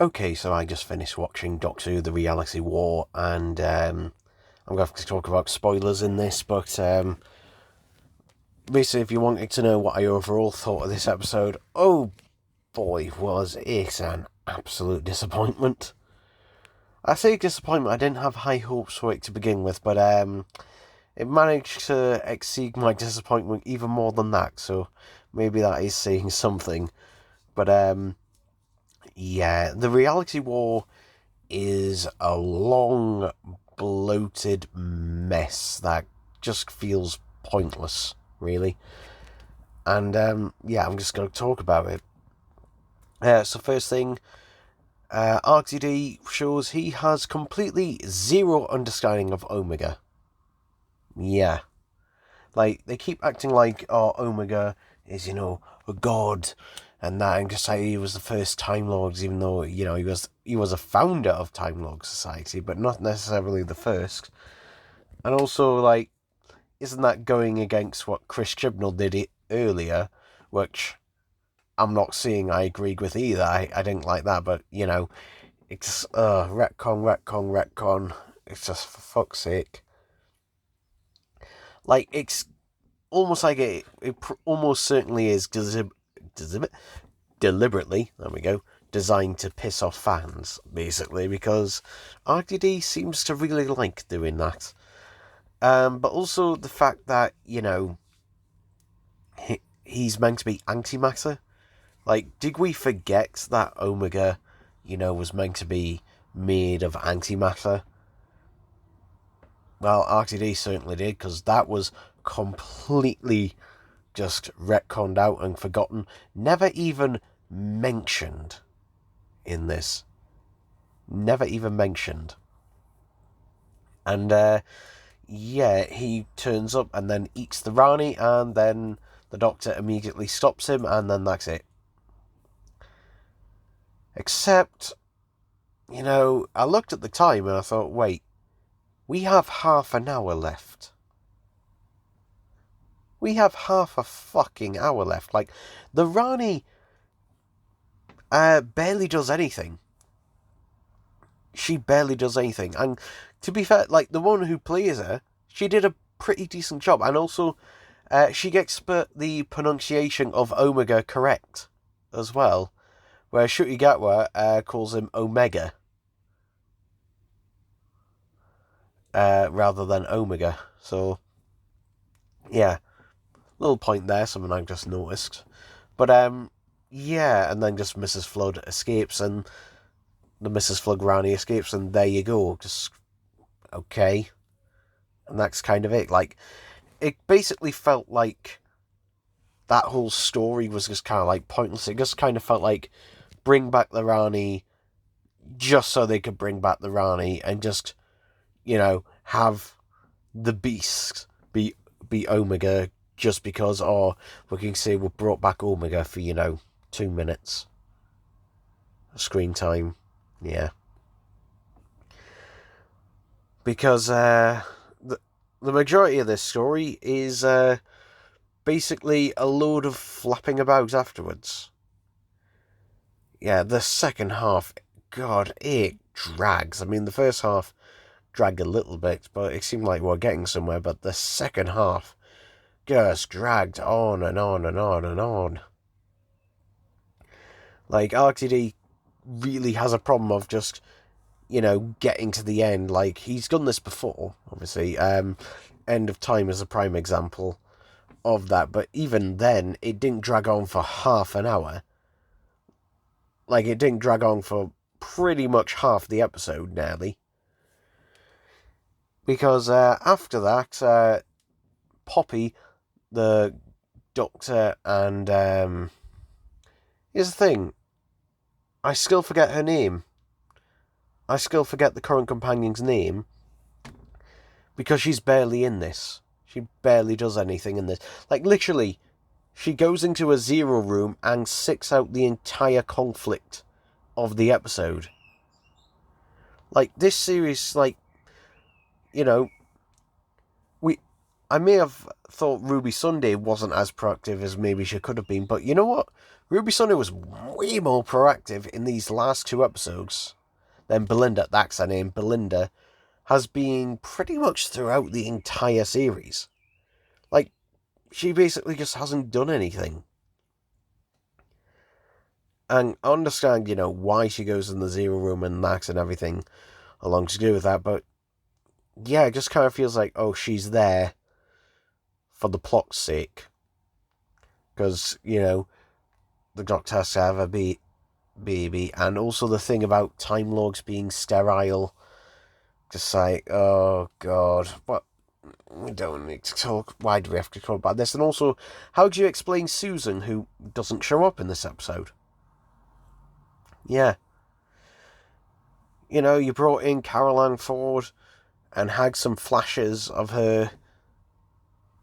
Okay, so I just finished watching Doctor Who: The Reality War, and I'm going to have to talk about spoilers in this, but basically, if you wanted to know what I overall thought of this episode, oh boy, was it an absolute disappointment. I say disappointment, I didn't have high hopes for it to begin with, but it managed to exceed my disappointment even more than that, so maybe that is saying something. But yeah, The Reality War is a long, bloated mess that just feels pointless, really. And yeah, I'm just going to talk about it. So first thing, RTD shows he has completely zero understanding of Omega. Yeah, like they keep acting like Omega is a god and that, and just say he was the first Time Lords, even though he was a founder of Time Lord Society, but not necessarily the first. And also, like, isn't that going against what Chris Chibnall did it earlier, which I'm not saying I agreed with either. I didn't like that, but it's retcon, retcon, retcon. It's just for fuck's sake. Like, it's almost like it almost certainly is deliberately, there we go, designed to piss off fans, basically, because RTD seems to really like doing that. But also the fact that, he's meant to be antimatter. Like, did we forget that Omega, was meant to be made of antimatter? Well, RTD certainly did, because that was completely just retconned out and forgotten. Never even mentioned in this. Never even mentioned. And, yeah, he turns up and then eats the Rani, and then the Doctor immediately stops him, and then that's it. Except, I looked at the time and I thought, wait, we have half an hour left. We have half a fucking hour left. Like, the Rani barely does anything. She barely does anything. And to be fair, like, the one who plays her, she did a pretty decent job. And also, she gets the pronunciation of Omega correct as well. Where Ncuti Gatwa calls him Omega rather than Omega. So, yeah, little point there, something I've just noticed. But, yeah, and then just Mrs. Flood escapes, and the Mrs. Flood Rani escapes, and there you go. Just, okay. And that's kind of it. Like, it basically felt like that whole story was just kind of like pointless. It just kind of felt like bring back the Rani just so they could bring back the Rani and just, have the Beast be Omega just because, we can say we brought back Omega for, 2 minutes. Screen time. Yeah. Because the majority of this story is basically a load of flapping about afterwards. Yeah, the second half, God, it drags. I mean, the first half dragged a little bit, but it seemed like we were getting somewhere. But the second half just dragged on and on and on and on. Like, RTD really has a problem of just, getting to the end. Like, he's done this before, obviously. End of Time is a prime example of that. But even then, it didn't drag on for half an hour. Like, it didn't drag on for pretty much half the episode, nearly. Because after that, Poppy, the Doctor, and here's the thing, I still forget her name. I still forget the current companion's name because she's barely in this. She barely does anything in this. Like, literally, she goes into a zero room and sits out the entire conflict of the episode. Like, this series, like, we I may have thought Ruby Sunday wasn't as proactive as maybe she could have been, but you know what? Ruby Sunday was way more proactive in these last 2 episodes than Belinda. That's her name. Belinda has been pretty much throughout the entire series. Like, she basically just hasn't done anything. And I understand, why she goes in the Zero Room and Max and everything along to do with that, but yeah, it just kind of feels like, oh, she's there for the plot's sake. Because, the Doctor has to have a baby, and also the thing about Time Lords being sterile. Just like, oh god, but we don't need to talk. Why do we have to talk about this? And also, how do you explain Susan, who doesn't show up in this episode? Yeah. You brought in Caroline Ford and had some flashes of her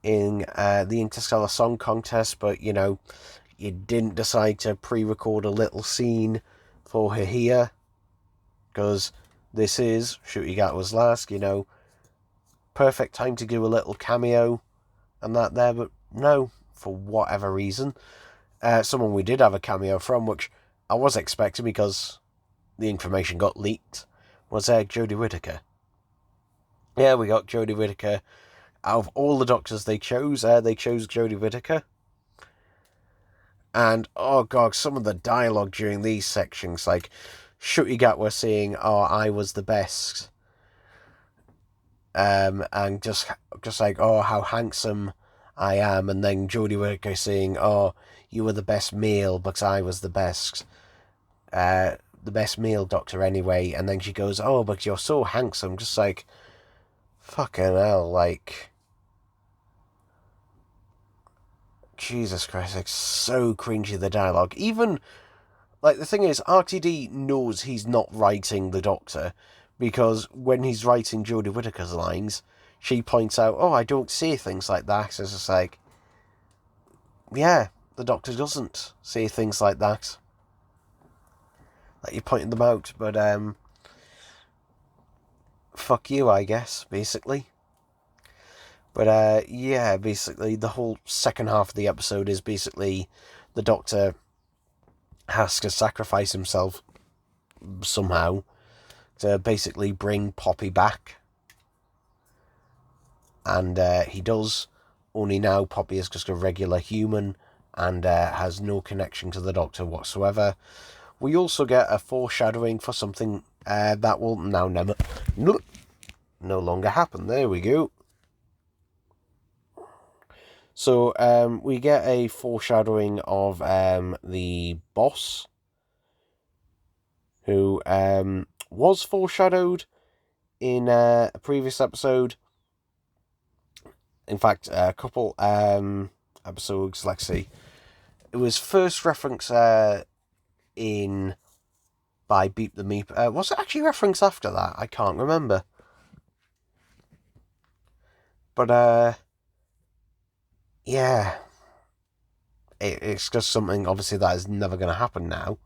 in the Interstellar Song Contest, but, you didn't decide to pre-record a little scene for her here. Because this is, Shoot You Gat Was Last, perfect time to do a little cameo and that there, but no, for whatever reason. Someone we did have a cameo from, which I was expecting because the information got leaked, was Jodie Whittaker. Yeah, we got Jodie Whittaker. Out of all the Doctors they chose Jodie Whittaker. And, oh god, some of the dialogue during these sections, like, Shooty Gat was saying, oh, I was the best. And just like, oh, how handsome I am. And then Jodie Whittaker saying, oh, you were the best male, but I was the best male Doctor anyway. And then she goes, oh, but you're so handsome. Just like, fucking hell, like, Jesus Christ, like, so cringy, the dialogue. Even, like, the thing is, RTD knows he's not writing the Doctor, because when he's writing Jodie Whittaker's lines, she points out, oh, I don't say things like that. So it's just like, yeah, the Doctor doesn't say things like that. Like, you're pointing them out, but, fuck you, I guess, basically. But, yeah, basically, the whole second half of the episode is basically the Doctor has to sacrifice himself somehow to basically bring Poppy back. And he does, only now Poppy is just a regular human and has no connection to the Doctor whatsoever. We also get a foreshadowing for something that will now no longer happen. There we go. So we get a foreshadowing of the boss, who was foreshadowed in a previous episode. In fact, a couple episodes, let's see. It was first referenced in by Beep the Meep. Was it actually referenced after that? I can't remember. But, yeah. It's just something, obviously, that is never going to happen now.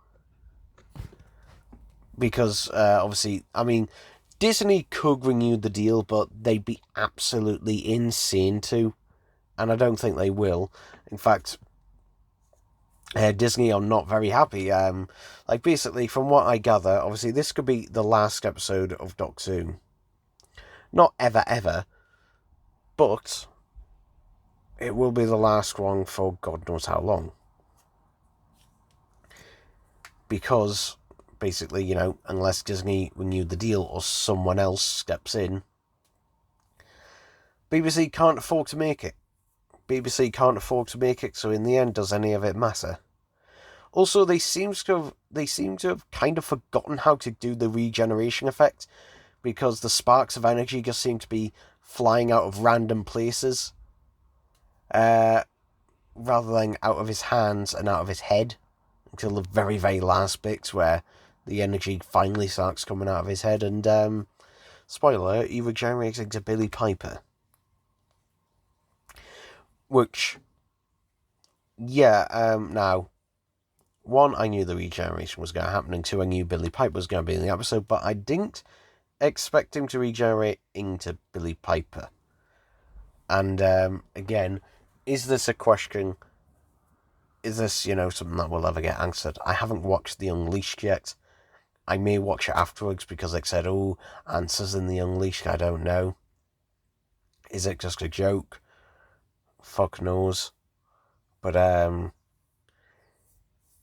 Because, obviously, I mean, Disney could renew the deal, but they'd be absolutely insane to. And I don't think they will. In fact, Disney are not very happy. Like, basically, from what I gather, obviously, this could be the last episode of Doctor Who. Not ever, but it will be the last one for God knows how long. Because, basically, unless Disney renewed the deal or someone else steps in, BBC can't afford to make it. So in the end, does any of it matter? Also, they seem to have kind of forgotten how to do the regeneration effect, because the sparks of energy just seem to be flying out of random places, rather than out of his hands and out of his head, until the very, very last bits where the energy finally starts coming out of his head. And spoiler, he regenerates into Billy Piper. Which, yeah, now, one, I knew the regeneration was going to happen, and two, I knew Billy Piper was going to be in the episode, but I didn't expect him to regenerate into Billy Piper. And again, is this a question? Is this, something that will ever get answered? I haven't watched The Unleashed yet. I may watch it afterwards because they said, oh, answers in The Unleashed. I don't know. Is it just a joke? Fuck knows. But,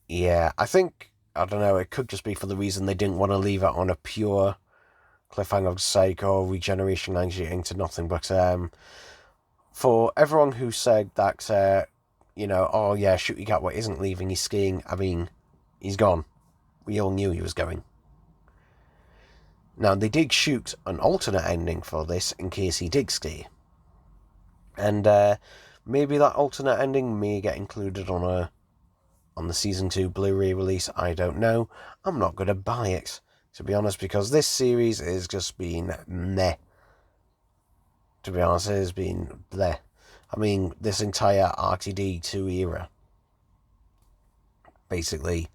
yeah, I don't know, it could just be for the reason they didn't want to leave it on a pure cliffhanger of sake or regeneration lines into nothing. But, for everyone who said that, oh yeah, Shooty Gatwa isn't leaving, he's skiing, I mean, he's gone. We all knew he was going. Now, they did shoot an alternate ending for this in case he did stay. And maybe that alternate ending may get included on the Season 2 Blu-ray release, I don't know. I'm not going to buy it, to be honest, because this series has just been meh. To be honest, it has been bleh. I mean, this entire RTD2 era, basically,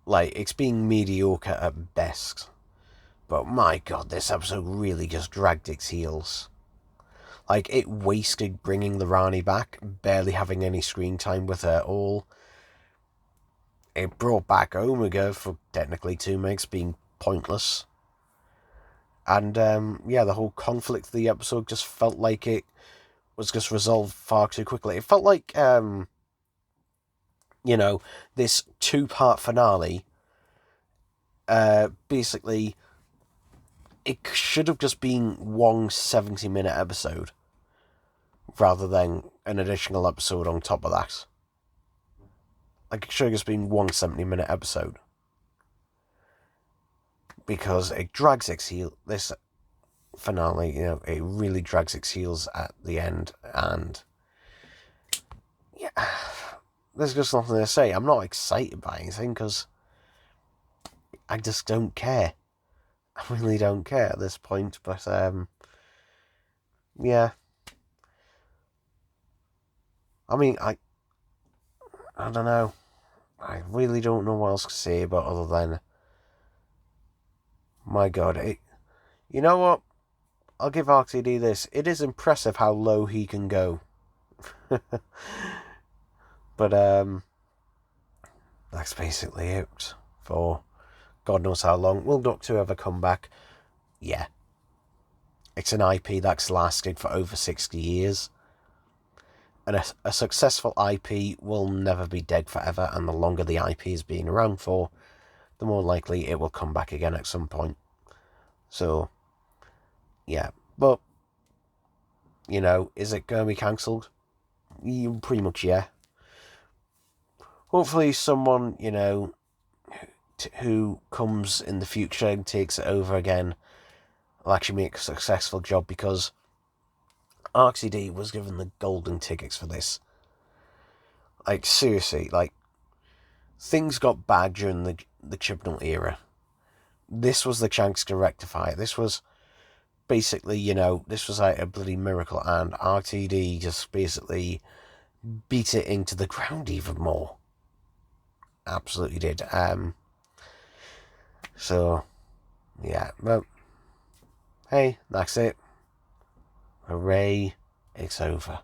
like, it's been mediocre at best. But my god, this episode really just dragged its heels. Like, it wasted bringing the Rani back, barely having any screen time with her at all. It brought back Omega for technically 2 minutes, being pointless. And, the whole conflict of the episode just felt like it was just resolved far too quickly. It felt like, this 2-part finale, basically, it should have just been one 70-minute episode, rather than an additional episode on top of that. Like, it should have just been one 70-minute episode. Because it drags its heels, this finale, it really drags its heels at the end, and yeah, there's just nothing to say. I'm not excited by anything, because I just don't care. I really don't care at this point, but, yeah. I mean, I don't know. I really don't know what else to say about other than, my god, you know what? I'll give RTD this. It is impressive how low he can go. But, that's basically it for God knows how long. Will Doctor ever come back? Yeah. It's an IP that's lasted for over 60 years. And a successful IP will never be dead forever, and the longer the IP has been around for, the more likely it will come back again at some point. So, yeah. But, is it going to be cancelled? Pretty much, yeah. Hopefully someone, who comes in the future and takes it over again will actually make a successful job, because RCD was given the golden tickets for this. Like, seriously, like, things got bad during the Chibnall era. This was the chance to rectify it. This was basically, this was like a bloody miracle, and RTD just basically beat it into the ground even more. Absolutely did. So, yeah, well, hey, that's it. Hooray, it's over.